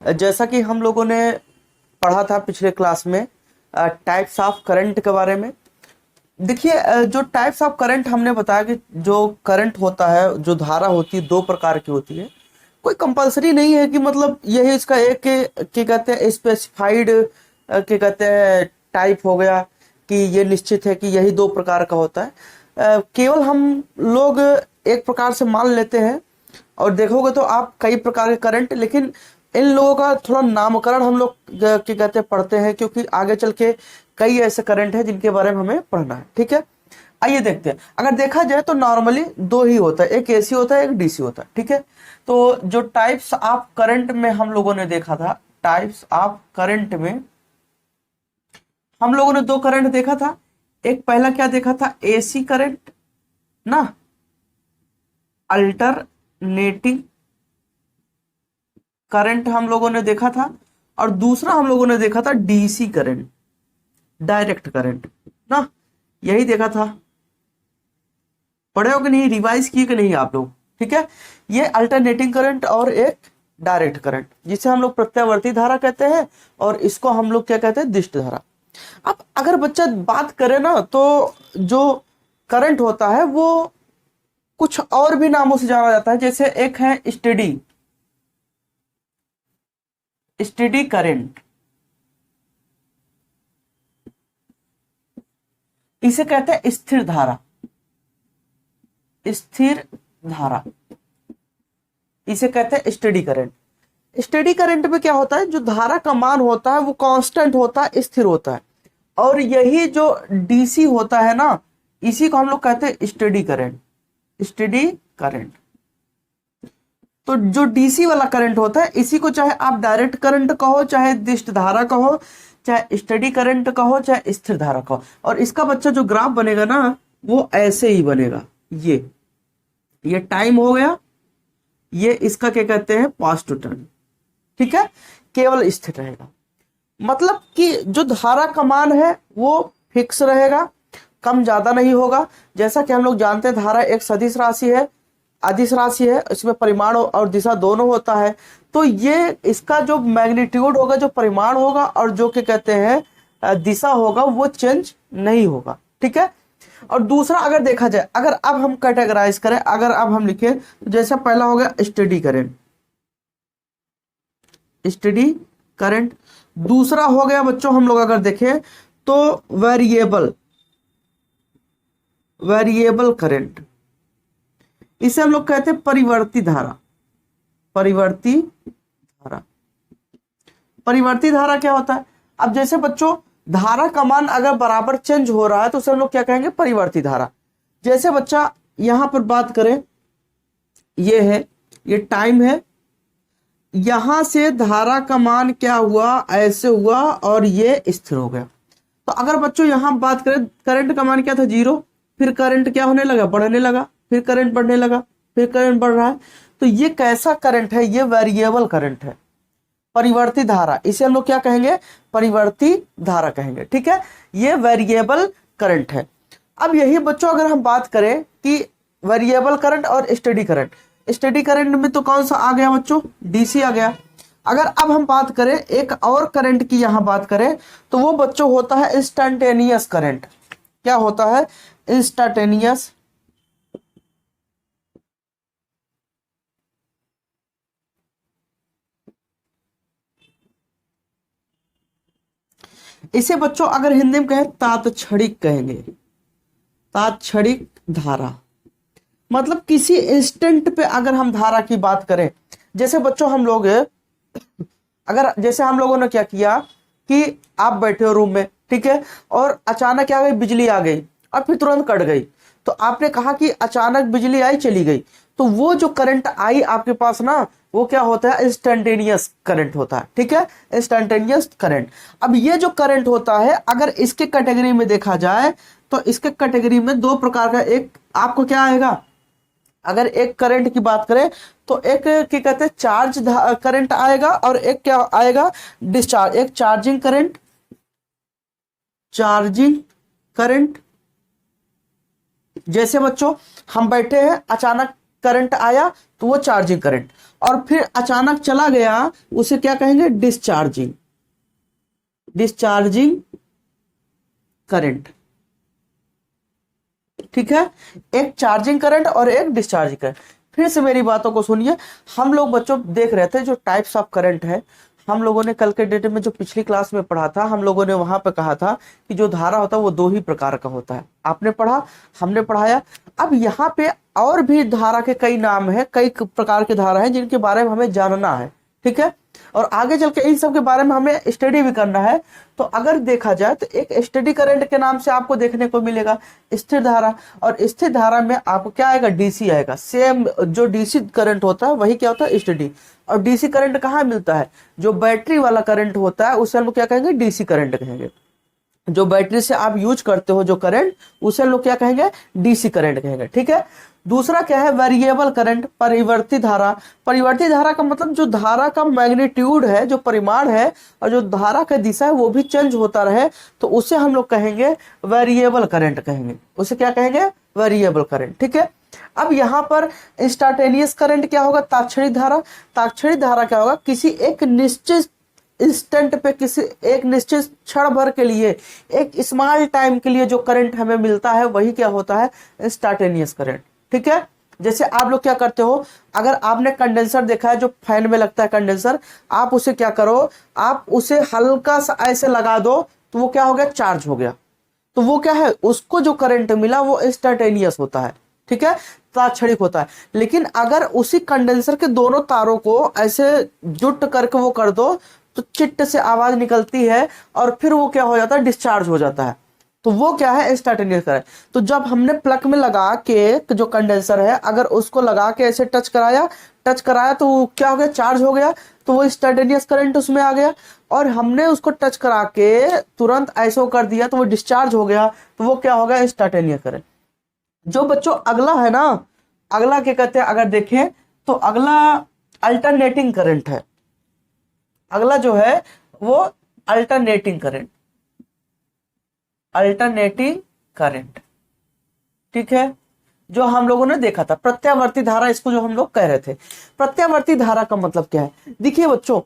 जैसा कि हम लोगों ने पढ़ा था पिछले क्लास में टाइप्स ऑफ करंट के बारे में। देखिए, जो टाइप्स ऑफ करंट हमने बताया कि जो करंट होता है, जो धारा होती है, दो प्रकार की होती है। कोई कंपलसरी नहीं है कि मतलब यही इसका एक क्या कहते हैं स्पेसिफाइड क्या कहते हैं टाइप हो गया कि ये निश्चित है कि यही दो प्रकार का होता है। केवल हम लोग एक प्रकार से मान लेते हैं और देखोगे तो आप कई प्रकार के करंट, लेकिन इन लोगों का थोड़ा नामकरण हम लोग क्या कहते हैं पढ़ते हैं, क्योंकि आगे चल के कई ऐसे करंट हैं जिनके बारे में हमें पढ़ना है। ठीक है, आइए देखते हैं। अगर देखा जाए तो नॉर्मली दो ही होता है, एक एसी होता है, एक डीसी होता है। ठीक है, तो जो टाइप्स ऑफ करंट में हम लोगों ने देखा था, टाइप्स ऑफ करंट में हम लोगों ने दो करंट देखा था। एक पहला क्या देखा था, एसी करंट ना, अल्टरनेटिंग करंट हम लोगों ने देखा था। और दूसरा हम लोगों ने देखा था डीसी करंट, डायरेक्ट करंट ना, यही देखा था। पढ़े हो कि नहीं, रिवाइज किए कि नहीं आप लोग? ठीक है, ये अल्टरनेटिंग करंट और एक डायरेक्ट करंट, जिसे हम लोग प्रत्यावर्ती धारा कहते हैं और इसको हम लोग क्या कहते हैं, दिष्ट धारा। अब अगर बच्चा बात करे ना, तो जो करंट होता है वो कुछ और भी नामों से जाना जाता है। जैसे एक है स्टेडी, स्टेडी करंट, इसे कहते हैं स्थिर धारा, स्थिर धारा, इसे कहते हैं स्टेडी करंट। स्टेडी करंट में क्या होता है, जो धारा का मान होता है वो कांस्टेंट होता है, स्थिर होता है। और यही जो डीसी होता है ना, इसी को हम लोग कहते हैं स्टेडी करंट, स्टेडी करंट। तो जो डीसी वाला करंट होता है, इसी को चाहे आप डायरेक्ट करंट कहो, चाहे दिष्ट धारा कहो, चाहे स्टेडी करंट कहो, चाहे स्थिर धारा कहो। और इसका बच्चा जो ग्राफ बनेगा ना, वो ऐसे ही बनेगा। ये टाइम हो गया, ये इसका क्या कहते हैं, पास टू टर्न। ठीक है, केवल स्थिर रहेगा, मतलब कि जो धारा का मान है वो फिक्स रहेगा, कम ज्यादा नहीं होगा। जैसा कि हम लोग जानते हैं धारा एक सदिश राशि है, अदिश राशि है, इसमें परिमाण और दिशा दोनों होता है। तो ये इसका जो मैग्नीट्यूड होगा, जो परिमाण होगा और जो क्या कहते हैं दिशा होगा, वो चेंज नहीं होगा। ठीक है, और दूसरा अगर देखा जाए, अगर अब हम कैटेगराइज करें, अगर अब हम लिखें तो जैसा पहला हो गया स्टेडी करंट, स्टेडी करंट। दूसरा हो गया बच्चों, हम लोग अगर देखें तो वेरिएबल, वेरिएबल करंट, इसे हम लोग कहते हैं परिवर्ती धारा, परिवर्ती धारा। परिवर्ती धारा क्या होता है, अब जैसे बच्चों धारा का मान अगर बराबर चेंज हो रहा है तो उसे हम लोग क्या कहेंगे, परिवर्ती धारा। जैसे बच्चा यहां पर बात करें, ये है, ये टाइम है, यहां से धारा का मान क्या हुआ, ऐसे हुआ और ये स्थिर हो गया। तो अगर बच्चों यहां बात करें, करंट का मान क्या था, 0, फिर करंट क्या होने लगा, बढ़ने लगा, फिर करंट बढ़ने लगा, फिर करंट बढ़ रहा है। तो ये कैसा करंट है, ये वेरिएबल करंट है, परिवर्ती धारा। इसे हम लोग क्या कहेंगे, परिवर्ती धारा कहेंगे। ठीक है, ये वेरिएबल करंट है। अब यही बच्चों अगर हम बात करें कि वेरिएबल करंट और स्टेडी करंट, स्टेडी करंट में तो कौन सा आ गया बच्चों, डीसी आ गया। अगर अब हम बात करें एक और करंट की, यहां बात करें तो वो बच्चों होता है इंस्टैन्टेनियस करंट। क्या होता है, इंस्टैन्टेनियस, इसे बच्चों अगर हिंदी में कहें तात्क्षणिक कहेंगे, तात्क्षणिक धारा। मतलब किसी इंस्टेंट पे अगर हम धारा की बात करें, जैसे बच्चों हम लोग अगर जैसे हम लोगों ने क्या किया कि आप बैठे हो रूम में, ठीक है, और अचानक क्या गई, बिजली आ गई और फिर तुरंत कट गई। तो आपने कहा कि अचानक बिजली आई चली गई, तो वो जो करंट आई आपके पास ना, वो क्या होता है, इंस्टेंटेनियस करंट होता है। ठीक है, इंस्टेंटेनियस करंट। अब ये जो करंट होता है, अगर इसके कैटेगरी में देखा जाए तो इसके कैटेगरी में दो प्रकार का, एक आपको क्या आएगा, अगर एक करंट की बात करें तो एक क्या कहते हैं चार्ज करंट आएगा और एक क्या आएगा, डिस्चार्ज, एक चार्जिंग करंट, चार्जिंग करंट। जैसे बच्चों हम बैठे हैं, अचानक करंट आया तो वो चार्जिंग करंट। और फिर अचानक चला गया, उसे क्या कहेंगे? Discharging, discharging current. ठीक है, एक चार्जिंग करंट और एक डिस्चार्जिंग करंट। फिर से मेरी बातों को सुनिए। हम लोग बच्चों देख रहे थे जो टाइप्स ऑफ करंट है, हम लोगों ने कल के डेट में जो पिछली क्लास में पढ़ा था, हम लोगों ने वहां पे कहा था कि जो धारा होता है वो दो ही प्रकार का होता है। आपने पढ़ा, हमने पढ़ाया। अब यहाँ पे और भी धारा के कई नाम है, कई प्रकार की धारा है जिनके बारे में हमें जानना है। ठीक है, और आगे चल के इन सब के बारे में हमें स्टडी भी करना है। तो अगर देखा जाए तो एक स्टडी करंट के नाम से आपको देखने को मिलेगा स्थिर धारा, और स्थिर धारा में आपको क्या आएगा? डीसी आएगा। सेम जो डीसी करंट होता है वही क्या होता है? स्टडी। और डीसी करंट कहाँ मिलता है? जो बैटरी वाला करंट होता है उसे हम लोग क्या कहेंगे? डीसी करंट कहेंगे। जो बैटरी से आप यूज करते हो जो करंट, उसे लोग क्या कहेंगे? डीसी करंट कहेंगे। ठीक है, दूसरा क्या है? वेरिएबल करंट, परिवर्तित धारा। परिवर्तित धारा का मतलब जो धारा का मैग्नीट्यूड है, जो परिमाण है, और जो धारा का दिशा है वो भी चेंज होता रहे, तो उसे हम लोग कहेंगे वेरिएबल करंट कहेंगे। उसे क्या कहेंगे? Variable current. ठीक है, अब यहाँ पर इंस्टेंटेनियस करंट क्या होगा? तात्क्षणिक धारा। तात्क्षणिक धारा क्या होगा? किसी एक निश्चित इंस्टेंट पे, किसी एक निश्चित क्षण भर के लिए, एक स्मॉल टाइम के लिए जो करंट हमें मिलता है वही क्या होता है? Instantaneous current. ठीक है, जैसे आप लोग क्या करते हो, अगर आपने कंडेंसर देखा है जो फैन में लगता है कंडेंसर, आप उसे क्या करो? आप उसे हल्का सा ऐसे लगा दो तो वो क्या हो गया? चार्ज हो गया। तो वो क्या है? उसको जो करंट मिला वो इंस्टेंटेनियस होता है। ठीक है, तात्क्षणिक होता है। लेकिन अगर उसी कंडेंसर के दोनों तारों को ऐसे जुट करके वो कर दो तो चिट्ट से आवाज निकलती है और फिर वो क्या हो जाता है? डिस्चार्ज हो जाता है। तो वो क्या है? Instantaneous current. तो जब हमने प्लग में लगा के जो कंडेंसर है, अगर उसको लगा के ऐसे टच कराया तो वो क्या हो गया? चार्ज हो गया, तो वो इंस्टेंटेनियस करंट उसमें आ गया। और हमने उसको टच करा के तुरंत ऐसे कर दिया तो वो डिस्चार्ज हो गया, तो वो क्या हो गया? Instantaneous current. जो बच्चों अगला है ना, अगला क्या कहते हैं? अगर देखें तो अगला अल्टरनेटिंग करंट है। अगला जो है वो अल्टरनेटिंग करंट, अल्टरनेटिंग करंट। ठीक है, जो हम लोगों ने देखा था प्रत्यावर्ती धारा, इसको जो हम लोग कह रहे थे। प्रत्यावर्ती धारा का मतलब क्या है? देखिए बच्चों,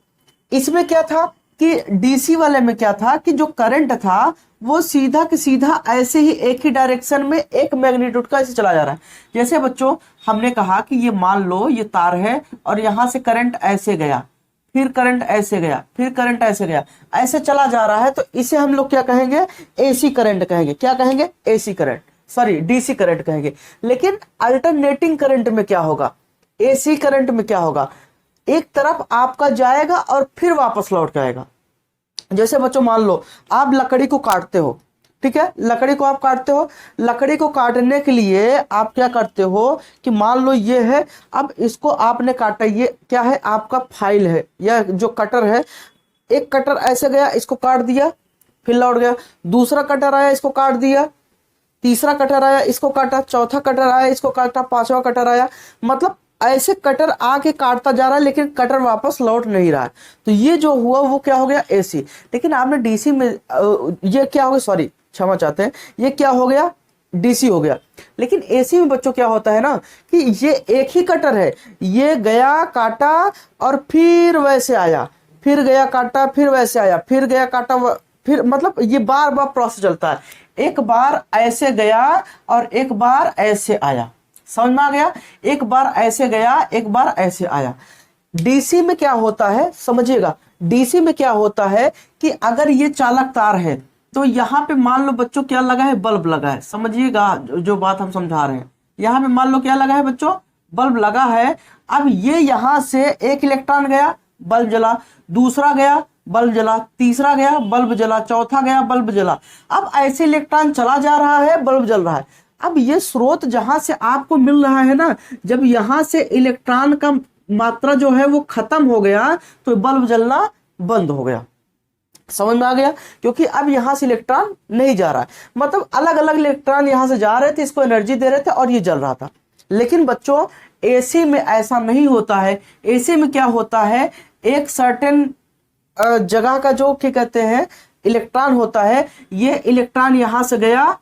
इसमें क्या था कि डीसी वाले में क्या था कि जो करंट था वो सीधा कि सीधा ऐसे ही एक ही डायरेक्शन में एक मैग्नीट्यूड का ऐसे चला जा रहा है। जैसे बच्चों हमने कहा कि ये मान लो ये तार है और यहां से करंट ऐसे गया, फिर करंट ऐसे गया, फिर करंट ऐसे गया, ऐसे चला जा रहा है, तो इसे हम लोग क्या कहेंगे? एसी करंट कहेंगे। क्या कहेंगे? AC current, sorry DC current कहेंगे। लेकिन अल्टरनेटिंग करंट में क्या होगा? एसी करंट में क्या होगा? एक तरफ आपका जाएगा और फिर वापस लौट के आएगा। जैसे बच्चों मान लो आप लकड़ी को काटते हो, ठीक है, लकड़ी को आप काटते हो, लकड़ी को काटने के लिए आप क्या करते हो कि मान लो ये है, अब इसको आपने काटा, ये क्या है? आपका फाइल है या जो कटर है। एक कटर ऐसे गया, इसको काट दिया, फिर लौट गया। दूसरा कटर आया, इसको काट दिया। तीसरा कटर आया, इसको काटा। चौथा कटर आया, इसको काटा। पांचवा कटर आया। मतलब ऐसे कटर आके काटता जा रहा है लेकिन कटर वापस लौट नहीं रहा है। तो ये जो हुआ वो क्या हो गया? एसी। लेकिन आपने डीसी में ये क्या हो गया? सॉरी क्षमा चाहते हैं, ये क्या हो गया? डीसी हो गया। लेकिन एसी में बच्चों क्या होता है ना कि ये एक ही कटर है, ये गया काटा और फिर वैसे आया, फिर गया काटा, फिर वैसे आया, फिर गया काटा, फिर मतलब ये बार बार प्रोसेस चलता है। एक बार ऐसे गया और एक बार ऐसे आया। समझ में आ गया? एक बार ऐसे गया, एक बार ऐसे आया। डीसी में क्या होता है समझिएगा, डीसी में क्या होता है कि अगर ये चालक तार है तो यहां पे मान लो बच्चों क्या लगा है? बल्ब लगा है। समझिएगा जो बात हम समझा रहे हैं, यहां पे मान लो क्या लगा है बच्चों? बल्ब लगा है। अब ये यहां से एक इलेक्ट्रॉन गया, बल्ब जला, दूसरा गया, बल्ब जला, तीसरा गया, बल्ब जला, चौथा गया, बल्ब जला। अब ऐसे इलेक्ट्रॉन चला जा रहा है, बल्ब जल रहा है। अब ये स्रोत जहां से आपको मिल रहा है ना, जब यहां से इलेक्ट्रॉन का मात्रा जो है वो खत्म हो गया तो बल्ब जलना बंद हो गया। समझ में आ गया? क्योंकि अब यहां से इलेक्ट्रॉन नहीं जा रहा है, मतलब अलग अलग इलेक्ट्रॉन यहां से जा रहे थे, इसको एनर्जी दे रहे थे और ये जल रहा था। लेकिन बच्चों एसी में ऐसा नहीं होता है। एसी में क्या होता है? एक सर्टेन जगह का जो क्या कहते हैं इलेक्ट्रॉन होता है, ये इलेक्ट्रॉन यहां से गया,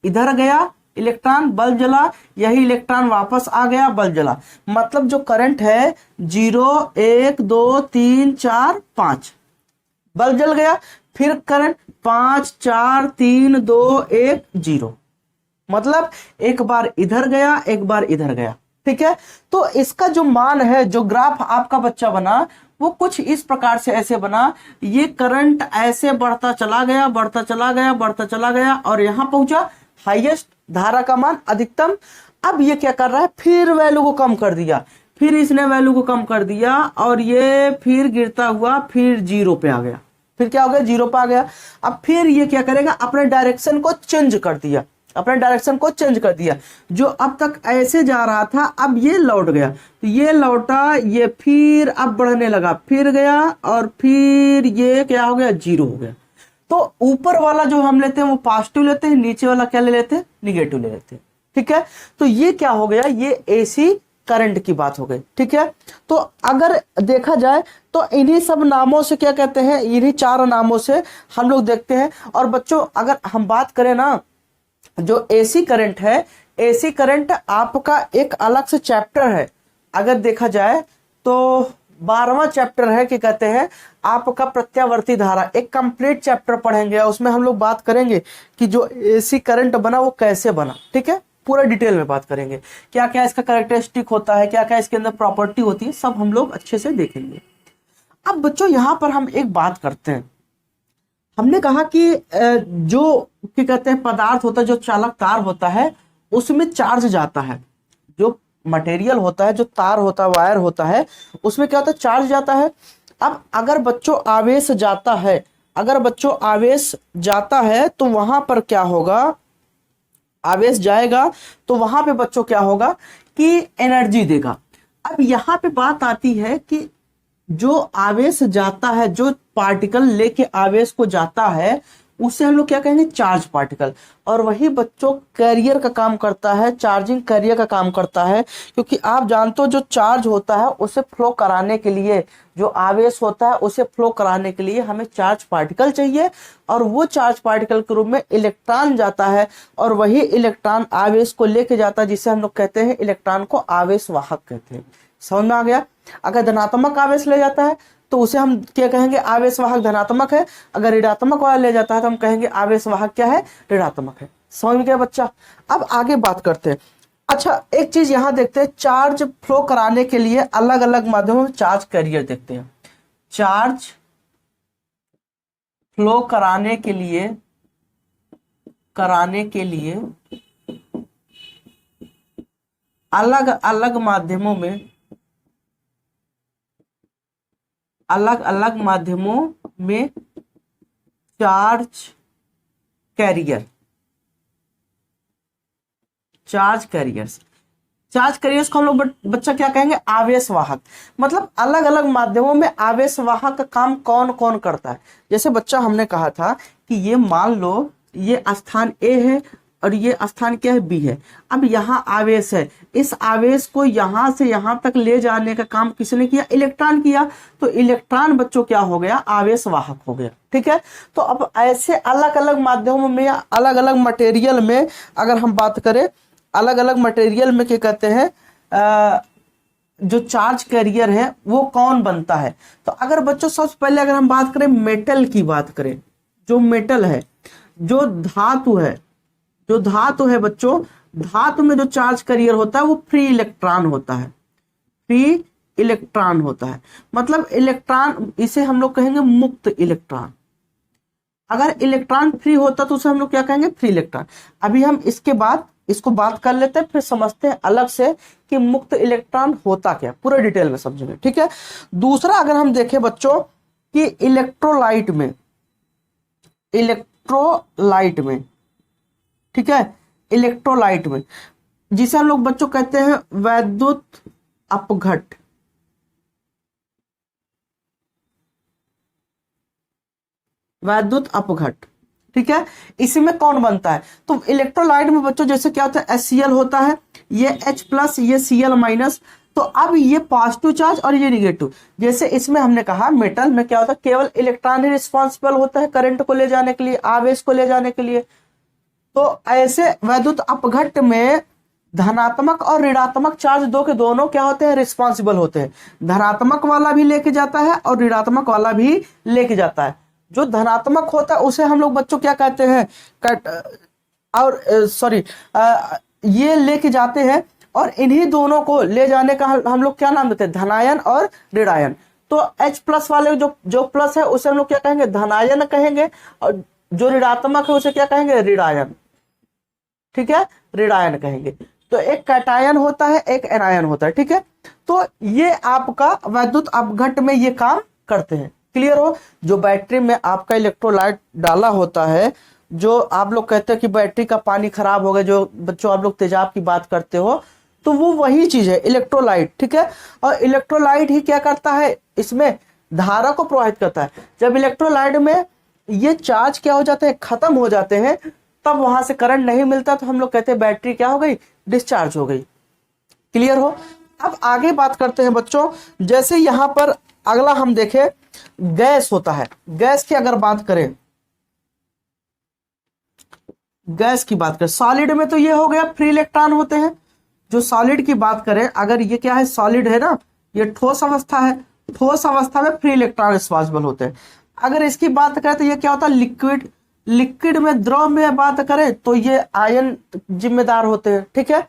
इधर गया, इलेक्ट्रॉन, बल्ब जला, यही इलेक्ट्रॉन वापस आ गया, बल्ब जला। मतलब जो करंट है 0 1 2 3 4 5, बल्ब जल गया, फिर करंट 5 4 3 2 1 0, मतलब एक बार इधर गया, एक बार इधर गया। ठीक है, तो इसका जो मान है, जो ग्राफ आपका बच्चा बना, वो कुछ इस प्रकार से ऐसे बना। ये करंट ऐसे बढ़ता चला गया, बढ़ता चला गया, बढ़ता चला गया, और यहां पहुंचा हाईएस्ट, धारा का मान अधिकतम। अब ये क्या कर रहा है, फिर वैल्यू को कम कर दिया, फिर इसने वैल्यू को कम कर दिया, और ये फिर गिरता हुआ फिर 0 पे आ गया। फिर क्या हो गया, 0 पे आ गया। अब फिर ये क्या करेगा, अपने डायरेक्शन को चेंज कर दिया, अपने डायरेक्शन को चेंज कर दिया। जो अब तक ऐसे जा रहा था, अब ये लौट गया, तो ये लौटा, ये फिर अब बढ़ने लगा, फिर गया, और फिर ये क्या हो गया, 0 हो गया। तो ऊपर वाला जो हम लेते हैं वो पॉजिटिव लेते हैं, नीचे वाला क्या ले लेते हैं, निगेटिव ले लेते हैं। ठीक है, तो ये क्या हो गया, ये एसी करंट की बात हो गई। ठीक है, तो अगर देखा जाए तो इन्हीं सब नामों से क्या कहते हैं, इन्हीं 4 नामों से हम लोग देखते हैं। और बच्चों अगर हम बात करें ना, जो एसी करंट है, एसी करंट आपका एक अलग से चैप्टर है। अगर देखा जाए तो 12वां चैप्टर है कि कहते हैं आपका प्रत्यावर्ती धारा, एक कंप्लीट चैप्टर पढ़ेंगे, उसमें हम लोग बात करेंगे कि जो एसी करंट बना वो कैसे बना। ठीक है, पूरा डिटेल में बात करेंगे, क्या क्या इसका कैरेक्टरिस्टिक होता है, क्या क्या इसके अंदर प्रॉपर्टी होती है, सब हम लोग अच्छे से देखेंगे। अब बच्चों यहां पर हम एक बात करते हैं, हमने कहा कि जो क्या कहते हैं पदार्थ होता है, जो चालक तार होता है, उसमें चार्ज जाता है। जो मटेरियल होता है, जो तार होता है, वायर होता है, उसमें क्या होता है, चार्ज जाता है। अब अगर बच्चों आवेश जाता है, अगर बच्चों आवेश जाता है तो वहां पर क्या होगा, आवेश जाएगा तो वहां पे बच्चों क्या होगा कि एनर्जी देगा। अब यहां पे बात आती है कि जो आवेश जाता है, जो पार्टिकल लेके आवेश को जाता है, उसे हम लोग क्या कहेंगे, चार्ज पार्टिकल। और वही बच्चों कैरियर का काम करता है, चार्जिंग कैरियर का काम करता है। क्योंकि आप जानते हो जो चार्ज होता है उसे फ्लो कराने के लिए, जो आवेश होता है उसे फ्लो कराने के लिए हमें चार्ज पार्टिकल चाहिए, और वो चार्ज पार्टिकल के रूप में इलेक्ट्रॉन जाता है, और वही इलेक्ट्रॉन आवेश को लेके जाता है, जिसे हम लोग कहते हैं, इलेक्ट्रॉन को आवेश वाहक कहते हैं। समझ में आ गया। अगर धनात्मक आवेश ले जाता है तो उसे हम क्या कहेंगे, आवेश वाहक धनात्मक है। अगर ऋणात्मक वाला ले जाता है तो हम कहेंगे आवेश वाहक क्या है, ऋणात्मक है। समझ में गया बच्चा। अब आगे बात करते हैं। अच्छा, एक चीज यहां देखते हैं, चार्ज फ्लो कराने के लिए अलग अलग माध्यमों में चार्ज कैरियर देखते हैं। चार्ज फ्लो कराने के लिए अलग अलग माध्यमों में, अलग अलग माध्यमों में charge carrier, charge carriers, charge carriers को हम लोग बच्चा क्या कहेंगे, आवेश वाहक। मतलब अलग अलग माध्यमों में आवेश वाहक का काम कौन कौन करता है। जैसे बच्चा हमने कहा था कि ये मान लो ये स्थान ए है और ये स्थान क्या है, बी है। अब यहाँ आवेश है, इस आवेश को यहां से यहां तक ले जाने का काम किसने किया, इलेक्ट्रॉन किया। तो इलेक्ट्रॉन बच्चों क्या हो गया, आवेश वाहक हो गया। ठीक है, तो अब ऐसे अलग अलग माध्यमों में, अलग अलग मटेरियल में अगर हम बात करें, अलग अलग मटेरियल में क्या कहते हैं, जो चार्ज कैरियर है वो कौन बनता है। तो अगर बच्चों सबसे पहले अगर हम बात करें मेटल की बात करें, जो मेटल है, जो धातु है, जो धातु है बच्चों, धातु में जो चार्ज कैरियर होता है वो फ्री इलेक्ट्रॉन होता है, फ्री इलेक्ट्रॉन होता है। मतलब इलेक्ट्रॉन, इसे हम लोग कहेंगे मुक्त इलेक्ट्रॉन। अगर इलेक्ट्रॉन फ्री होता तो उसे हम लोग क्या कहेंगे, फ्री इलेक्ट्रॉन। अभी हम इसके बाद इसको बात कर लेते हैं, फिर समझते हैं अलग से कि मुक्त इलेक्ट्रॉन होता क्या, पूरे डिटेल में समझेंगे। ठीक है, दूसरा अगर हम देखें बच्चों कि इलेक्ट्रोलाइट में, इलेक्ट्रोलाइट में, ठीक है, इलेक्ट्रोलाइट में, जिसे हम लोग बच्चों कहते हैं वैद्युत अपघट, वैद्युत अपघट। ठीक है, इसमें कौन बनता है, तो इलेक्ट्रोलाइट में बच्चों जैसे क्या होता है, HCl होता है, ये H+, ये Cl-। तो अब ये पॉजिटिव चार्ज और ये निगेटिव। जैसे इसमें हमने कहा मेटल में क्या होता है, केवल इलेक्ट्रॉन ही रिस्पॉन्सिबल होता है करंट को ले जाने के लिए, आवेश को ले जाने के लिए। तो ऐसे वैद्युत अपघट्ट में धनात्मक और ऋणात्मक चार्ज दो के दोनों क्या होते हैं, रिस्पॉन्सिबल होते हैं। धनात्मक वाला भी लेके जाता है और ऋणात्मक वाला भी लेके जाता है। जो धनात्मक होता है उसे हम लोग बच्चों क्या कहते हैं, और सॉरी ये लेके जाते हैं, और इन्हीं दोनों को ले जाने का हम लोग क्या नाम देते हैं, धनायन और ऋणायन। तो H प्लस वाले जो प्लस है उसे हम लोग क्या कहेंगे, धनायन कहेंगे, और जो ऋणात्मक है उसे क्या कहेंगे, ऋणायन। ठीक है, ऋणायन कहेंगे। तो एक कैटायन होता है, एक एनायन होता है। ठीक है, तो ये आपका वैद्युत अपघट्ट में ये काम करते हैं। क्लियर हो। जो बैटरी में आपका इलेक्ट्रोलाइट डाला होता है, जो आप लोग कहते हैं कि बैटरी का पानी खराब हो गया, जो बच्चों आप लोग तेजाब की बात करते हो, तो वो वही चीज है, इलेक्ट्रोलाइट। ठीक है, और इलेक्ट्रोलाइट ही क्या करता है, इसमें धारा को प्रवाहित करता है। जब इलेक्ट्रोलाइट में ये चार्ज क्या हो जाते हैं, खत्म हो जाते हैं, तब वहां से करंट नहीं मिलता, तो हम लोग कहते हैं बैटरी क्या हो गई, डिस्चार्ज हो गई। क्लियर हो। अब आगे बात करते हैं बच्चों, जैसे यहां पर अगला हम देखें, गैस होता है। गैस की अगर बात करें, गैस की बात करें, सॉलिड में तो ये हो गया फ्री इलेक्ट्रॉन होते हैं। जो सॉलिड की बात करें, अगर ये क्या है, सॉलिड है ना, ये ठोस अवस्था है, ठोस अवस्था में फ्री इलेक्ट्रॉन रिस्पॉन्सिबल होते हैं। अगर इसकी बात करें तो ये क्या होता है, लिक्विड। लिक्विड में, द्रव में बात करें तो ये आयन जिम्मेदार होते हैं। ठीक है,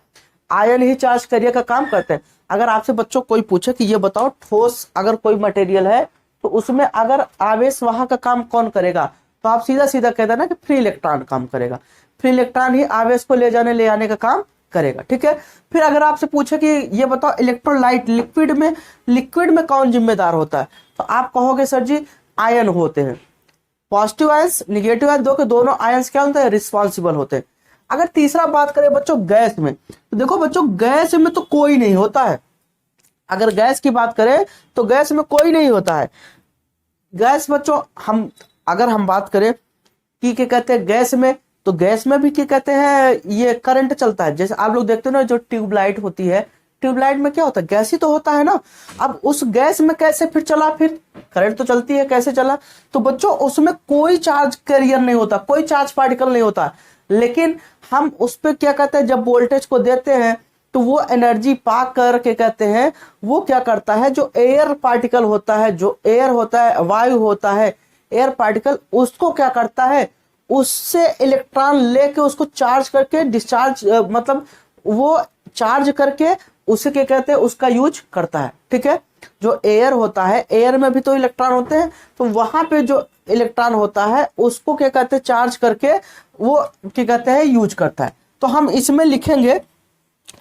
आयन ही चार्ज कैरियर का काम करते हैं। अगर आपसे बच्चों कोई पूछे कि ये बताओ, ठोस अगर कोई मटेरियल है तो उसमें अगर आवेश वहां का काम कौन करेगा, तो आप सीधा सीधा कह देना कि फ्री इलेक्ट्रॉन काम करेगा। फ्री इलेक्ट्रॉन ही आवेश को ले जाने ले आने का काम करेगा। ठीक है, फिर अगर आपसे पूछे कि ये बताओ इलेक्ट्रोलाइट, लिक्विड में कौन जिम्मेदार होता है, तो आप कहोगे सर जी आयन होते हैं। पॉजिटिव आयंस, निगेटिव आयंस, दो के दोनों आयंस क्या होते हैं, रिस्पॉन्सिबल होते हैं। अगर तीसरा बात करें बच्चों गैस में, तो देखो बच्चों गैस में तो कोई नहीं होता है। अगर गैस की बात करें तो गैस में कोई नहीं होता है। गैस बच्चों अगर हम बात करें कि क्या कहते हैं गैस में, तो गैस में भी क्या कहते हैं, ये करंट चलता है। जैसे आप लोग देखते हो ना, जो ट्यूबलाइट होती है, ट्यूबलाइट में क्या होता है, गैस ही तो होता है ना। अब उस गैस में कैसे फिर चला, फिर करंट तो चलती है, कैसे चला। तो बच्चों उसमें कोई चार्ज कैरियर नहीं होता, कोई चार्ज पार्टिकल नहीं होता, लेकिन हम उस पर क्या कहते हैं, जब वोल्टेज को देते हैं तो वो एनर्जी पा कर के कहते हैं, वो क्या करता है, जो एयर पार्टिकल होता है, जो एयर होता है, वायु होता है, एयर पार्टिकल, उसको क्या करता है, उससे इलेक्ट्रॉन लेके उसको चार्ज करके डिस्चार्ज, मतलब वो चार्ज करके उसे क्या कहते हैं, उसका यूज करता है। ठीक है, जो एयर होता है, एयर में भी तो इलेक्ट्रॉन होते हैं, तो वहां पे जो इलेक्ट्रॉन होता है उसको क्या कहते हैं, चार्ज करके वो क्या कहते हैं, यूज करता है। तो हम इसमें लिखेंगे,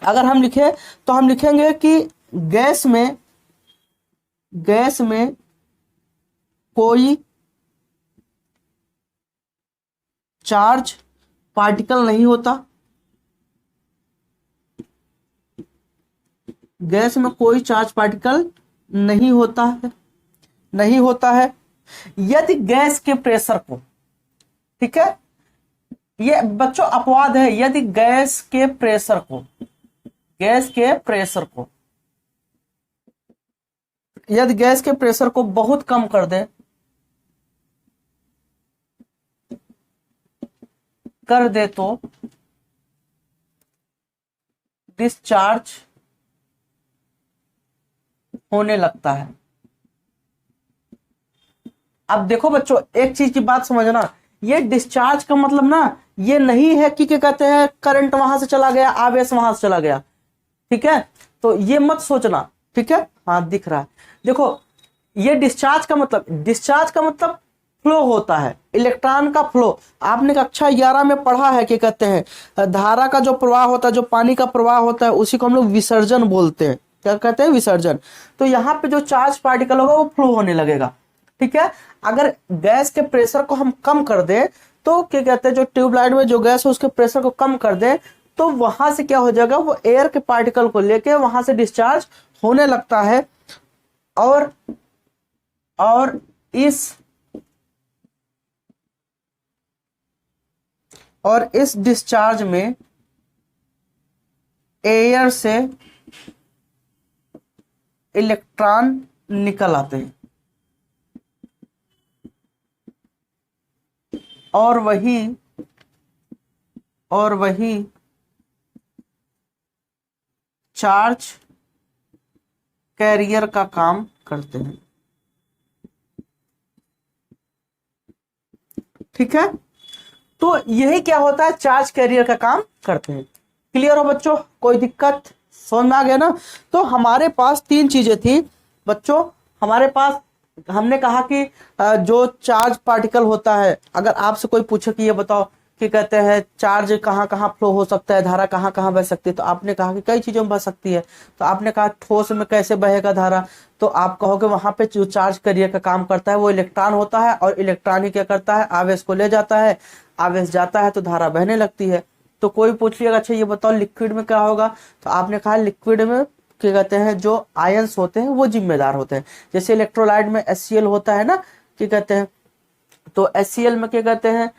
अगर हम लिखे तो हम लिखेंगे कि गैस में कोई चार्ज पार्टिकल नहीं होता। गैस में कोई चार्ज पार्टिकल नहीं होता है। यदि गैस के प्रेशर को, ठीक है, ये बच्चों अपवाद है, यदि गैस के प्रेशर को यदि गैस के प्रेशर को बहुत कम कर दे तो डिस्चार्ज होने लगता है। अब देखो बच्चों, एक चीज की बात समझना, ये डिस्चार्ज का मतलब ना ये नहीं है कि क्या कहते हैं, करंट वहां से चला गया, आवेश वहां से चला गया। ठीक है, तो ये मत सोचना। ठीक है, हाँ दिख रहा है, देखो ये डिस्चार्ज का मतलब फ्लो होता है, इलेक्ट्रॉन का फ्लो। आपने कक्षा 11 में पढ़ा है कि कहते हैं धारा का जो प्रवाह होता है, जो पानी का प्रवाह होता है, उसी को हम लोग विसर्जन बोलते हैं। क्या कहते हैं, विसर्जन। तो यहाँ पे जो चार्ज पार्टिकल होगा वो फ्लो होने लगेगा। ठीक है, अगर गैस के प्रेशर को हम कम कर दें, तो क्या कहते हैं, जो ट्यूबलाइट में जो गैस है उसके प्रेशर को कम कर दें, तो वहां से क्या हो जाएगा, वो एयर के पार्टिकल को लेके वहां से डिस्चार्ज होने लगता है। और इस डिस्चार्ज में एयर से इलेक्ट्रॉन निकल आते हैं, और वही और वही चार्ज कैरियर का काम करते हैं। ठीक है, तो यही क्या होता है, चार्ज कैरियर का काम करते हैं। क्लियर हो बच्चों, कोई दिक्कत, समझ में आ गया ना। तो हमारे पास तीन चीजें थी बच्चों। हमारे पास हमने कहा कि जो चार्ज पार्टिकल होता है, अगर आपसे कोई पूछे कि ये बताओ कि कहते हैं चार्ज कहाँ कहाँ फ्लो हो सकता है, धारा कहाँ कहाँ बह सकती है, तो आपने कहा कि कई चीजों में बह सकती है। तो आपने कहा ठोस में कैसे बहेगा धारा, तो आप कहोगे वहां पे जो चार्ज कैरियर का काम करता है वो इलेक्ट्रॉन होता है, और इलेक्ट्रॉन ही क्या करता है, आवेश को ले जाता है, आवेश जाता है तो धारा बहने लगती है। तो कोई पूछ लिएगा अच्छा ये बताओ लिक्विड में क्या होगा, तो आपने कहा लिक्विड में क्या कहते हैं, जो आयंस होते हैं वो जिम्मेदार होते हैं। जैसे इलेक्ट्रोलाइट में HCl होता है ना, क्या कहते हैं, तो HCl में क्या कहते हैं,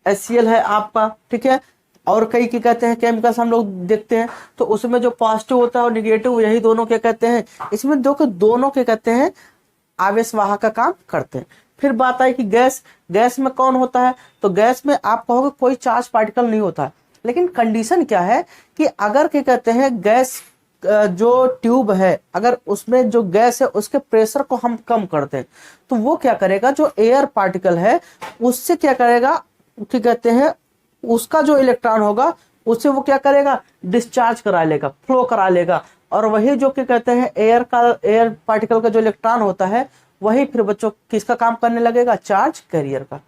HCl है आपका, ठीक है। और कई क्या कहते हैं केमिकल्स हम लोग देखते हैं, तो उसमें जो पॉजिटिव होता है और निगेटिव, यही दोनों क्या कहते हैं, इसमें दोनों क्या कहते हैं, आवेश वाहक का काम करते हैं। फिर बात आई कि गैस में कौन होता है, तो गैस में आप कहोगे कोई चार्ज पार्टिकल नहीं होता है, लेकिन कंडीशन क्या है कि अगर क्या कहते हैं गैस जो ट्यूब है, अगर उसमें जो गैस है उसके प्रेशर को हम कम करते हैं, तो वो क्या करेगा, जो एयर पार्टिकल है उससे क्या करेगा, क्या कहते हैं, उसका जो इलेक्ट्रॉन होगा उससे वो क्या करेगा, डिस्चार्ज करा लेगा, फ्लो करा लेगा। और वही जो क्या कहते हैं एयर पार्टिकल का जो इलेक्ट्रॉन होता है, वही फिर बच्चों किसका काम करने लगेगा, चार्ज कैरियर का।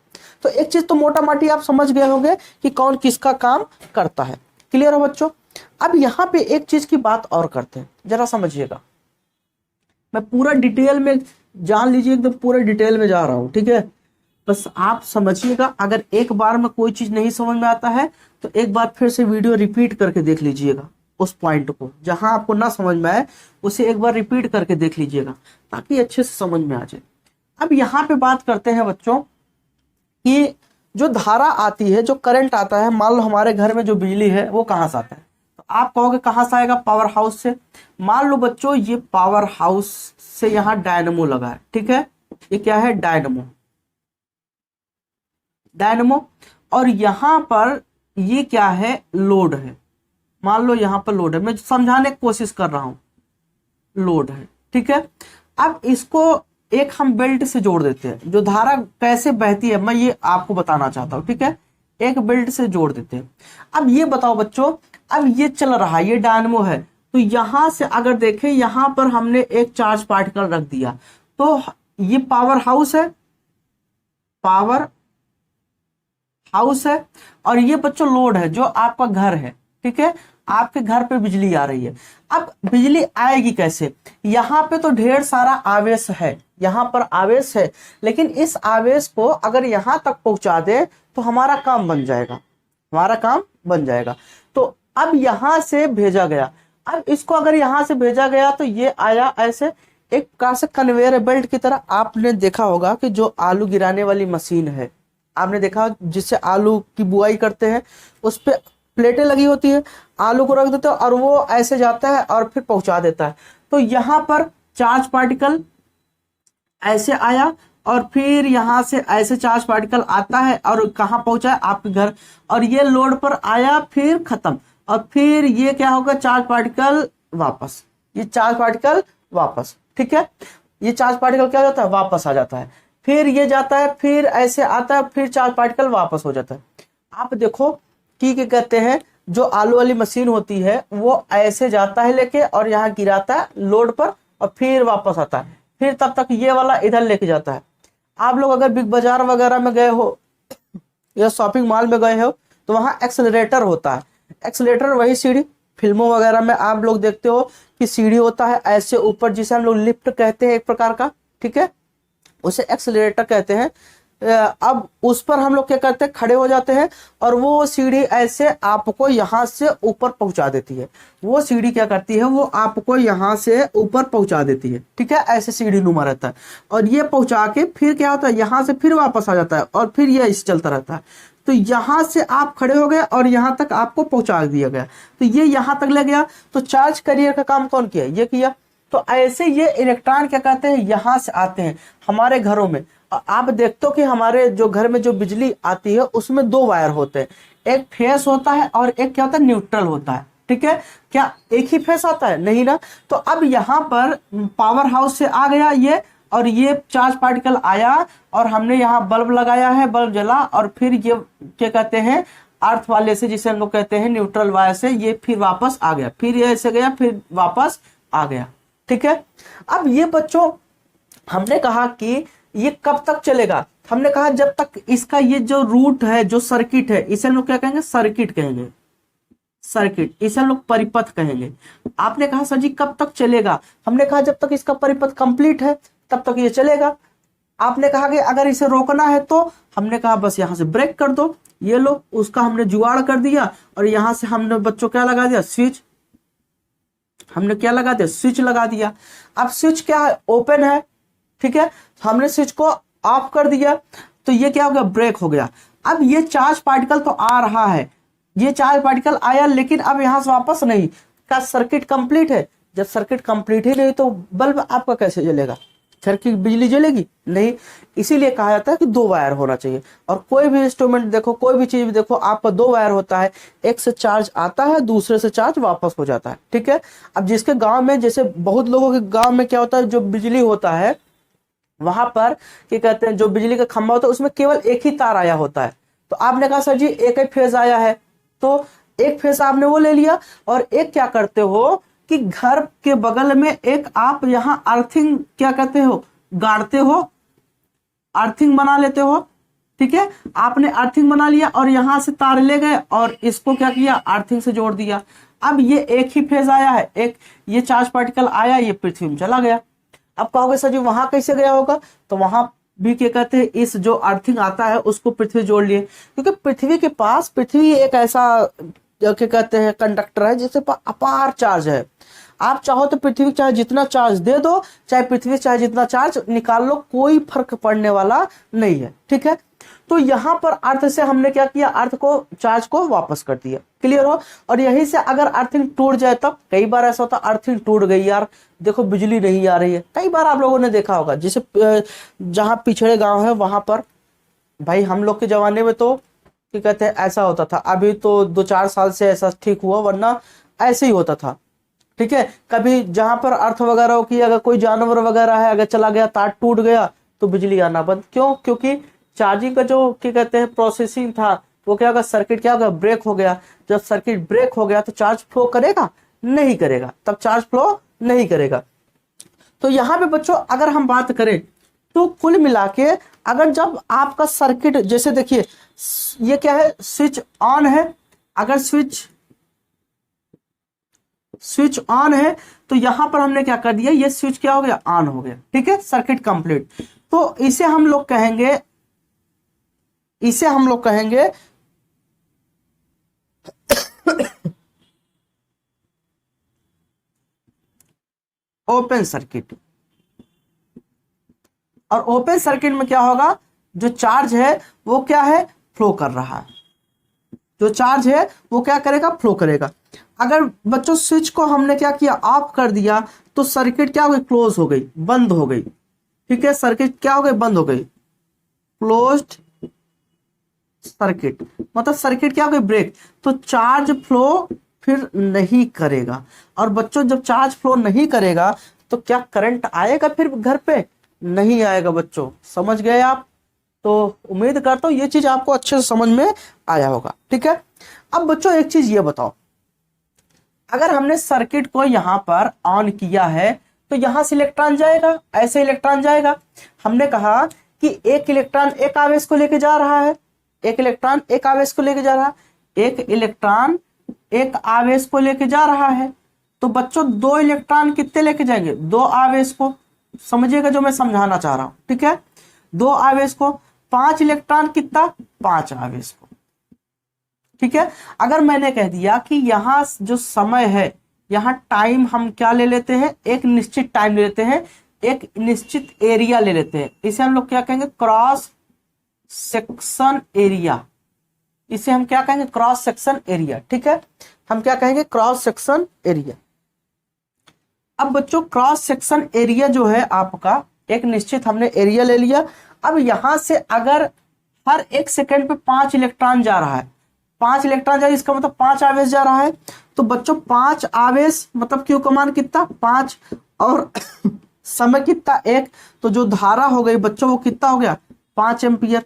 तो एक चीज तो मोटा मोटी आप समझ गए होंगे कि कौन किसका काम करता है। क्लियर हो बच्चों। अब यहाँ पे एक चीज की बात और करते हैं, जरा समझिएगा। मैं पूरा डिटेल में, जान लीजिए एकदम पूरा डिटेल में जा रहा हूं, ठीक है। बस आप समझिएगा, अगर एक बार में कोई चीज नहीं समझ में आता है तो एक बार फिर से वीडियो रिपीट करके देख लीजिएगा, उस पॉइंट को जहां आपको ना समझ में आए उसे एक बार रिपीट करके देख लीजिएगा, ताकि अच्छे से समझ में आ जाए। अब यहाँ पे बात करते हैं बच्चों कि जो धारा आती है, जो करंट आता है, मान लो हमारे घर में जो बिजली है वो कहाँ से आता है, तो आप कहोगे कहाँ से आएगा, पावर हाउस से। मान लो बच्चों ये पावर हाउस से यहाँ डायनमो लगा है, ठीक है, ये क्या है, डायनमो। और यहां पर ये क्या है, लोड है। मान लो यहां पर लोड है, मैं समझाने की कोशिश कर रहा हूं, लोड है, ठीक है। अब इसको एक हम बेल्ट से जोड़ देते हैं, जो धारा कैसे बहती है मैं ये आपको बताना चाहता हूं, ठीक है। एक बेल्ट से जोड़ देते हैं। अब ये बताओ बच्चों, अब ये चल रहा है, ये डायनमो है, तो यहां से अगर देखें, यहां पर हमने एक चार्ज पार्टिकल रख दिया, तो ये पावर हाउस है, पावर हाउस है, और ये बच्चों लोड है, जो आपका घर है, ठीक है। आपके घर पे बिजली आ रही है। अब बिजली आएगी कैसे, यहाँ पे तो ढेर सारा आवेश है, यहाँ पर आवेश है, लेकिन इस आवेश को अगर यहां तक पहुंचा दे तो हमारा काम बन जाएगा, हमारा काम बन जाएगा। तो अब यहां से भेजा गया, अब इसको अगर यहां से भेजा गया तो ये आया ऐसे, एक प्रकार से कन्वेयर बेल्ट की तरह। आपने देखा होगा कि जो आलू गिराने वाली मशीन है, आपने देखा जिससे आलू की बुआई करते हैं, उस पे प्लेटें लगी होती है, आलू को रख देते हैं और वो ऐसे जाता है और फिर पहुंचा देता है। तो यहां पर चार्ज पार्टिकल ऐसे आया, और फिर यहां से ऐसे चार्ज पार्टिकल आता है और कहां पहुंचा है, आपके घर, और ये लोड पर आया, फिर खत्म, और फिर ये क्या होगा, चार्ज पार्टिकल वापस, ये चार्ज पार्टिकल वापस, ठीक है। ये चार्ज पार्टिकल क्या हो जाता है, वापस आ जाता है, फिर ये जाता है, फिर ऐसे आता है, फिर चार्ज पार्टिकल वापस हो जाता है। आप देखो कि क्या कहते हैं, जो आलू वाली मशीन होती है वो ऐसे जाता है लेके, और यहाँ गिराता है लोड पर, और फिर वापस आता है, फिर तब तक ये वाला इधर लेके जाता है। आप लोग अगर बिग बाजार वगैरह में गए हो या शॉपिंग मॉल में गए हो, तो वहां एक्सेलरेटर होता है। एक्सेलरेटर वही सीढ़ी, फिल्मों वगैरह में आप लोग देखते हो कि सीढ़ी होता है ऐसे ऊपर, जिसे हम लोग लिफ्ट कहते हैं एक प्रकार का, ठीक है, उसे एक्सेलरेटर कहते हैं। अब उस पर हम लोग क्या करते हैं, खड़े हो जाते हैं, और वो सीढ़ी ऐसे आपको यहां से ऊपर पहुंचा देती है। वो सीढ़ी क्या करती है, वो आपको यहां से ऊपर पहुंचा देती है, ठीक है, ऐसे सीढ़ी नुमा रहता है, और ये पहुंचा के फिर क्या होता है, यहां से फिर वापस आ जाता है, और फिर ये इस चलता रहता है। तो यहां से आप खड़े हो गए और यहां तक आपको पहुंचा दिया गया, तो ये यहां तक ले गया। तो चार्ज कैरियर का काम कौन किया, ये किया। तो ऐसे ये इलेक्ट्रॉन क्या कहते हैं, यहां से आते हैं हमारे घरों में। आप देखते हो कि हमारे जो घर में जो बिजली आती है उसमें दो वायर होते हैं, एक फेस होता है और एक क्या होता है, न्यूट्रल होता है। ठीक है, क्या एक ही फेस आता है? नहीं ना। तो अब यहाँ पर पावर हाउस से आ गया ये, और ये चार्ज पार्टिकल आया और हमने यहाँ बल्ब लगाया है, बल्ब जला, और फिर ये क्या कहते हैं, अर्थ वाले से, जिसे हम लोग कहते हैं न्यूट्रल वायर से, ये फिर वापस आ गया, फिर ये ऐसे गया, फिर वापस आ गया। ठीक है, अब ये बच्चों हमने कहा कि ये कब तक चलेगा? हमने कहा जब तक इसका ये जो रूट है, जो सर्किट है, इसे हम लोग क्या कहेंगे? सर्किट कहेंगे, सर्किट, इसे हम लोग परिपथ कहेंगे। आपने कहा सर जी कब तक चलेगा? हमने कहा जब तक इसका परिपथ कंप्लीट है तब तक ये चलेगा। आपने कहा कि अगर इसे रोकना है तो हमने कहा बस यहां से ब्रेक कर दो, ये लो, उसका हमने जुगाड़ कर दिया, और यहां से हमने बच्चों क्या लगा दिया? स्विच। हमने क्या लगा दिया? स्विच लगा दिया। अब स्विच क्या है? ओपन है। ठीक है, हमने स्विच को ऑफ कर दिया, तो ये क्या हो गया? ब्रेक हो गया। अब ये चार्ज पार्टिकल तो आ रहा है, ये चार्ज पार्टिकल आया, लेकिन अब यहां से वापस नहीं। क्या सर्किट कंप्लीट है? जब सर्किट कंप्लीट ही नहीं तो बल्ब आपका कैसे जलेगा? सर्किट बिजली जलेगी नहीं। इसीलिए कहा जाता है कि दो वायर होना चाहिए। और कोई भी इंस्ट्रूमेंट देखो, कोई भी चीज देखो, आपका दो वायर होता है, एक से चार्ज आता है, दूसरे से चार्ज वापस हो जाता है। ठीक है, अब जिसके गांव में, जैसे बहुत लोगों के गांव में क्या होता है, जो बिजली होता है वहां पर क्या कहते हैं, जो बिजली का खंभा होता है उसमें केवल एक ही तार आया होता है। तो आपने कहा सर जी एक ही फेज आया है, तो एक फेज आपने वो ले लिया, और एक क्या करते हो कि घर के बगल में एक आप यहां अर्थिंग क्या कहते हो, गाड़ते हो, अर्थिंग बना लेते हो। ठीक है, आपने अर्थिंग बना लिया और यहां से तार ले गए और इसको क्या किया? अर्थिंग से जोड़ दिया। अब ये एक ही फेज आया है, एक ये चार्ज पार्टिकल आया, ये पृथ्वी में चला गया। अब कहोगे सर जी वहां कैसे गया होगा? तो वहां भी क्या कहते हैं, इस जो अर्थिंग आता है उसको पृथ्वी जोड़ लिए, क्योंकि पृथ्वी के पास, पृथ्वी एक ऐसा क्या कहते हैं कंडक्टर है जिससे अपार चार्ज है। आप चाहो तो पृथ्वी चाहे जितना चार्ज दे दो, चाहे पृथ्वी चाहे जितना चार्ज निकाल लो, कोई फर्क पड़ने वाला नहीं है। ठीक है, तो यहां पर अर्थ से हमने क्या किया? अर्थ को, चार्ज को वापस कर दिया। क्लियर हो? और यहीं से अगर अर्थिंग टूट जाए तब, कई बार ऐसा होता है अर्थिंग टूट गई यार, देखो बिजली नहीं आ रही है, कई बार आप लोगों ने देखा होगा, जैसे जहां पिछड़े गांव है वहां पर, भाई हम लोग के जमाने में तो क्या कहते हैं ऐसा होता था, अभी तो 2-4 साल से ऐसा ठीक हुआ, वरना ऐसे ही होता था। ठीक है, कभी जहां पर अर्थ वगैरह हो कि अगर कोई जानवर वगैरह है, अगर चला गया, तार टूट गया, तो बिजली आना बंद। क्यों? क्योंकि चार्जिंग का जो क्या कहते हैं प्रोसेसिंग था, वो क्या होगा? सर्किट क्या होगा? ब्रेक हो गया। जब सर्किट ब्रेक हो गया तो चार्ज फ्लो करेगा? नहीं करेगा, तब चार्ज फ्लो नहीं करेगा। तो यहाँ पे बच्चों अगर हम बात करें तो कुल मिला के, अगर जब आपका सर्किट, जैसे देखिए ये क्या है? स्विच ऑन है। अगर स्विच ऑन है तो यहां पर हमने क्या कर दिया? ये स्विच क्या हो गया? ऑन हो गया। ठीक है, सर्किट कंप्लीट। तो इसे हम लोग कहेंगे ओपन सर्किट। और ओपन सर्किट में क्या होगा? जो चार्ज है वो क्या है? फ्लो कर रहा है। जो चार्ज है वो क्या करेगा? फ्लो करेगा। अगर बच्चों स्विच को हमने क्या किया? ऑफ कर दिया, तो सर्किट क्या हो गई? क्लोज हो गई, बंद हो गई। ठीक है, सर्किट क्या हो गई? बंद हो गई, क्लोज्ड सर्किट। मतलब सर्किट क्या हो गई? ब्रेक। तो चार्ज फ्लो फिर नहीं करेगा। और बच्चों जब चार्ज फ्लो नहीं करेगा तो क्या करंट आएगा फिर घर पे? नहीं आएगा बच्चों। समझ गए आप? तो उम्मीद करता हूं ये चीज आपको अच्छे से समझ में आया होगा। ठीक है, अब बच्चों एक चीज ये बताओ, अगर हमने सर्किट को यहां पर ऑन किया है तो यहां से इलेक्ट्रॉन जाएगा, ऐसे इलेक्ट्रॉन जाएगा। हमने कहा कि एक इलेक्ट्रॉन एक आवेश को लेके जा रहा है, एक इलेक्ट्रॉन एक आवेश को लेके जा रहा है, एक इलेक्ट्रॉन एक आवेश को लेके जा रहा है। तो बच्चों दो इलेक्ट्रॉन कितने लेके जाएंगे? दो आवेश को। समझिएगा जो मैं समझाना चाह रहा हूं। ठीक है, दो आवेश को। 5 इलेक्ट्रॉन कितना? 5 आवेश को। ठीक है, अगर मैंने कह दिया कि यहां जो समय है, यहां टाइम हम क्या ले लेते हैं? एक निश्चित टाइम ले लेते हैं, एक निश्चित एरिया ले लेते हैं। इसे हम लोग क्या कहेंगे? Cross section area. इसे हम क्या कहेंगे? Cross section area. ठीक है, हम क्या कहेंगे? Cross section area. अब बच्चों क्रॉस सेक्शन एरिया जो है आपका, एक निश्चित हमने एरिया ले लिया। अब यहां से अगर हर 1 सेकंड पे 5 इलेक्ट्रॉन जा रहा है, 5 इलेक्ट्रॉन जा रहा है, इसका मतलब 5 आवेश जा रहा है। तो बच्चों 5 आवेश मतलब Q का मान कितना 5 और समय कितना 1, तो जो धारा हो गई बच्चों वो कितना हो गया 5 एम्पियर।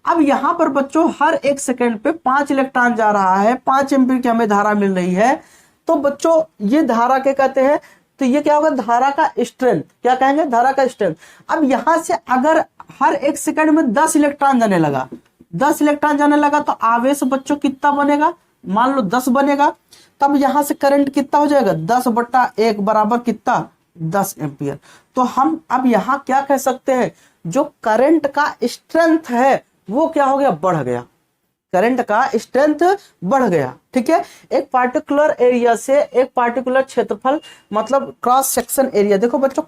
अब यहां पर बच्चों हर 1 सेकंड पे 5 इलेक्ट्रॉन जा रहा है, 5 एम्पियर की हमें धारा मिल रही है। तो बच्चों ये धारा क्या कहते हैं, तो ये क्या होगा धारा का स्ट्रेंथ, क्या कहेंगे धारा का स्ट्रेंथ। अब यहां से अगर हर 1 सेकंड में 10 इलेक्ट्रॉन जाने लगा, 10 इलेक्ट्रॉन जाने लगा तो आवेश बच्चों कितना बनेगा, मान लो 10 बनेगा। तब यहां से करंट कितना हो जाएगा 10/1 बराबर कितना 10 एम्पियर। तो हम अब यहां क्या कह सकते हैं, जो करंट का स्ट्रेंथ है वो क्या हो गया बढ़ गया, करंट का स्ट्रेंथ बढ़ गया। ठीक है, एक पार्टिकुलर एरिया से एक पार्टिकुलर क्षेत्रफल मतलब क्रॉस सेक्शन एरिया। देखो बच्चों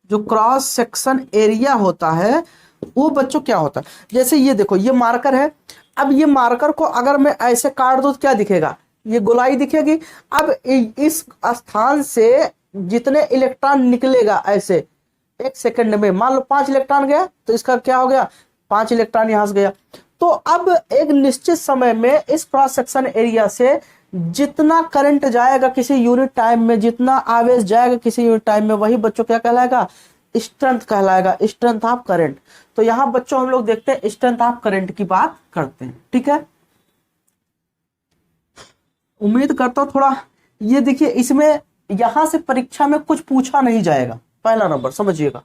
जो क्रॉस सेक्शन एरिया होता है वो बच्चों क्या होता है, जैसे ये देखो ये मार्कर है। अब ये मार्कर को अगर मैं ऐसे काट दूं तो क्या दिखेगा, ये गोलाई दिखेगी। अब इस स्थान से जितने इलेक्ट्रॉन निकलेगा ऐसे 1 सेकंड में, मान लो 5 इलेक्ट्रॉन गया तो इसका क्या हो गया 5 इलेक्ट्रॉन यहां से गया। तो अब एक निश्चित समय में इस क्रॉस सेक्शन एरिया से जितना करंट जाएगा किसी यूनिट टाइम में, जितना आवेश जाएगा किसी यूनिट टाइम में, वही बच्चों क्या कहलाएगा स्ट्रेंथ कहलाएगा, स्ट्रेंथ ऑफ करंट। तो यहां बच्चों हम लोग देखते हैं स्ट्रेंथ ऑफ करंट की बात करते हैं। ठीक है, उम्मीद करता हूं थोड़ा ये देखिए, इसमें यहां से परीक्षा में कुछ पूछा नहीं जाएगा, पहला नंबर समझिएगा।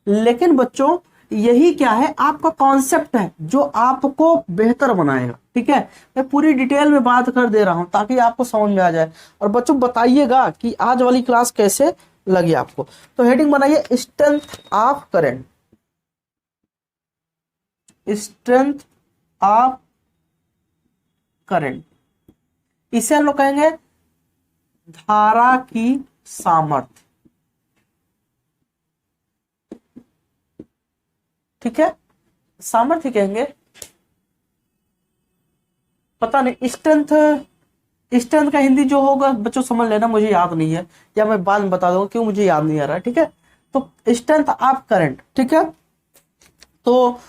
लेकिन बच्चों यही क्या है आपका कॉन्सेप्ट है जो आपको बेहतर बनाएगा। ठीक है, मैं पूरी डिटेल में बात कर दे रहा हूं ताकि आपको समझ में आ जाए। और बच्चों बताइएगा कि आज वाली क्लास कैसे लगी आपको। तो हेडिंग बनाइए strength of current, strength of current, इसे हम लोग कहेंगे धारा की सामर्थ्य। ठीक है, सामर्थ्य कहेंगे, पता नहीं स्ट्रेंथ का हिंदी जो होगा बच्चों समझ लेना, मुझे याद नहीं है, या मैं बाद में बता दूंगा क्यों मुझे याद नहीं आ रहा है। ठीक है, तो स्ट्रेंथ ऑफ करंट। ठीक है, तो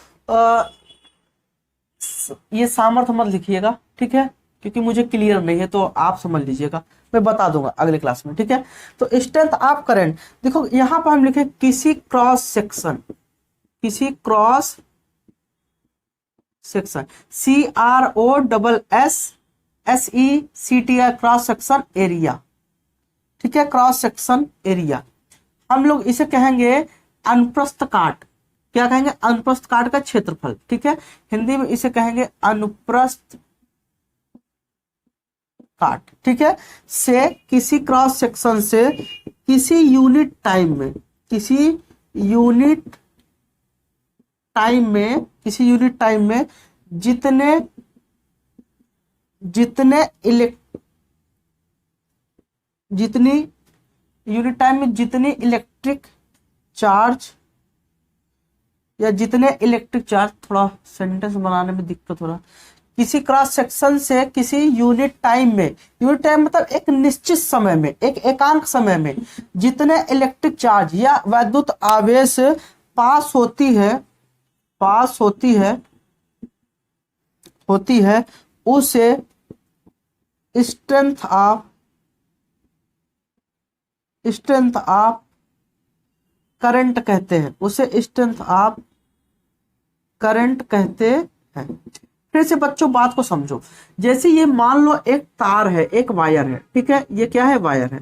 ये सामर्थ्य मत लिखिएगा, ठीक है, क्योंकि मुझे क्लियर नहीं है, तो आप समझ लीजिएगा, मैं बता दूंगा अगले क्लास में। ठीक है, तो स्ट्रेंथ ऑफ करंट देखो यहां पर हम लिखे किसी क्रॉस सेक्शन, किसी cross section CROSSECTI cross section area. ठीक है, क्रॉस सेक्शन एरिया हम लोग इसे कहेंगे अनुप्रस्थ काट, क्या कहेंगे अनुप्रस्थ काट का क्षेत्रफल। ठीक है, हिंदी में इसे कहेंगे अनुप्रस्थ काट। ठीक है, से किसी क्रॉस सेक्शन से किसी यूनिट टाइम में, किसी यूनिट टाइम में जितने इलेक्ट्रिक चार्ज या जितने इलेक्ट्रिक चार्ज, थोड़ा सेंटेंस बनाने में दिक्कत हो रहा, किसी क्रॉस सेक्शन से किसी यूनिट टाइम में, यूनिट टाइम मतलब एक निश्चित समय में, एक एकांक समय में जितने इलेक्ट्रिक चार्ज या वैद्युत आवेश पास होती है उसे स्ट्रेंथ ऑफ करंट कहते हैं, उसे स्ट्रेंथ ऑफ करंट कहते हैं। फिर से बच्चों बात को समझो, जैसे ये मान लो एक तार है, एक वायर है। ठीक है, ये क्या है वायर है।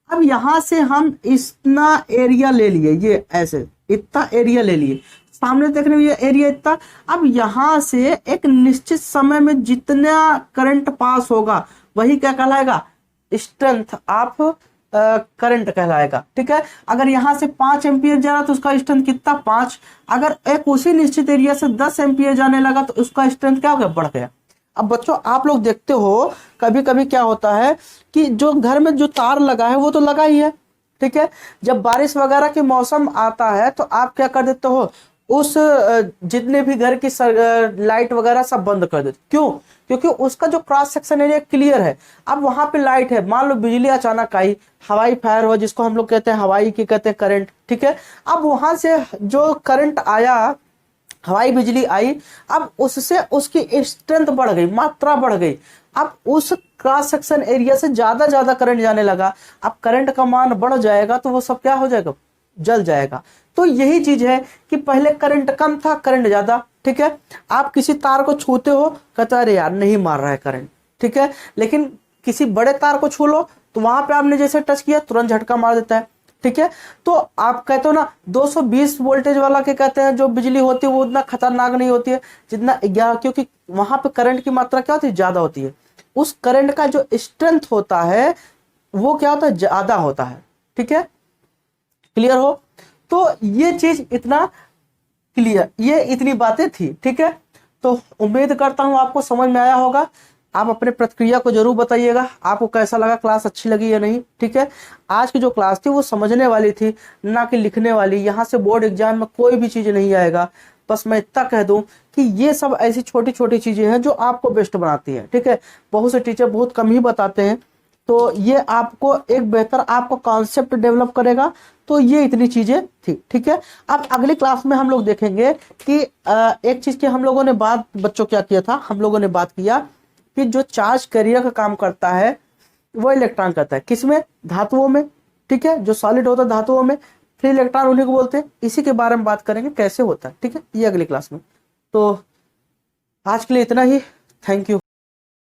अब यहां से हम इतना एरिया ले लिए, ये ऐसे इतना एरिया ले लिए, सामने देखने में ये एरिया इतना। अब यहां से एक निश्चित समय में जितना करंट पास होगा वही क्या कहलाएगा स्ट्रेंथ ऑफ करंट कहलाएगा। ठीक है, अगर यहां से 5 एम्पियर जा रहा तो उसका स्ट्रेंथ कितना 5। अगर एक उसी निश्चित एरिया से 10 एम्पियर जाने लगा तो उसका स्ट्रेंथ क्या हो गया बढ़ गया। अब बच्चों आप लोग देखते हो कभी कभी क्या होता है कि जो घर में जो तार लगा है वो तो लगा ही है। ठीक है, जब बारिश वगैरह के मौसम आता है तो आप क्या कर देते हो, उस जितने भी घर की लाइट वगैरह सब बंद कर देते। क्यों? क्योंकि उसका जो क्रॉस सेक्शन एरिया क्लियर है। अब वहां पे लाइट है, मान लो बिजली अचानक आई, हवाई फायर हो जिसको हम लोग कहते हैं हवाई की कहते हैं करंट। ठीक है, अब वहां से जो करंट आया हवाई बिजली आई, अब उससे उसकी स्ट्रेंथ बढ़ गई, मात्रा बढ़ गई, अब उस क्रॉस सेक्शन एरिया से ज्यादा करंट जाने लगा। अब करंट का मान बढ़ जाएगा तो वो सब क्या हो जाएगा, जल जाएगा। तो यही चीज है कि पहले करंट कम था, करंट ज्यादा, ठीक है। आप किसी तार को छूते हो, कहता अरे यार नहीं मार रहा है करंट, ठीक है। लेकिन किसी बड़े तार को छू लो तो वहां पे आपने जैसे टच किया तुरंत झटका मार देता है, ठीक है। तो आप कहते हो ना 220 वोल्टेज वाला के कहते हैं जो बिजली होती है वो उतना खतरनाक नहीं होती है जितना 11, क्योंकि वहां पे करंट की मात्रा क्या होती है, ज्यादा होती है। उस करंट का जो स्ट्रेंथ होता है वो क्या होता है, ज्यादा होता है, ठीक है। क्लियर हो? तो ये चीज इतना क्लियर, ये इतनी बातें थी, ठीक है। तो उम्मीद करता हूं आपको समझ में आया होगा। आप अपने प्रतिक्रिया को जरूर बताइएगा, आपको कैसा लगा, क्लास अच्छी लगी या नहीं, ठीक है। आज की जो क्लास थी वो समझने वाली थी, ना कि लिखने वाली। यहाँ से बोर्ड एग्जाम में कोई भी चीज नहीं आएगा। बस मैं इतना कह दूं कि ये सब ऐसी छोटी छोटी चीजें हैं जो आपको बेस्ट बनाती है, ठीक है। बहुत से टीचर बहुत कम ही बताते हैं, तो ये आपको एक बेहतर आपको कॉन्सेप्ट डेवलप करेगा। तो ये इतनी चीजें थी, ठीक है। अब अगली क्लास में हम लोग देखेंगे कि एक चीज की हम लोगों ने बात, बच्चों क्या किया था, हम लोगों ने बात किया कि जो चार्ज कैरियर का काम करता है वो इलेक्ट्रॉन करता है किसमें, धातुओं में, ठीक है। जो सॉलिड होता है धातुओं में, फ्री इलेक्ट्रॉन उन्हीं को बोलते हैं। इसी के बारे में बात करेंगे कैसे होता है, ठीक है, ये अगली क्लास में। तो आज के लिए इतना ही, थैंक यू।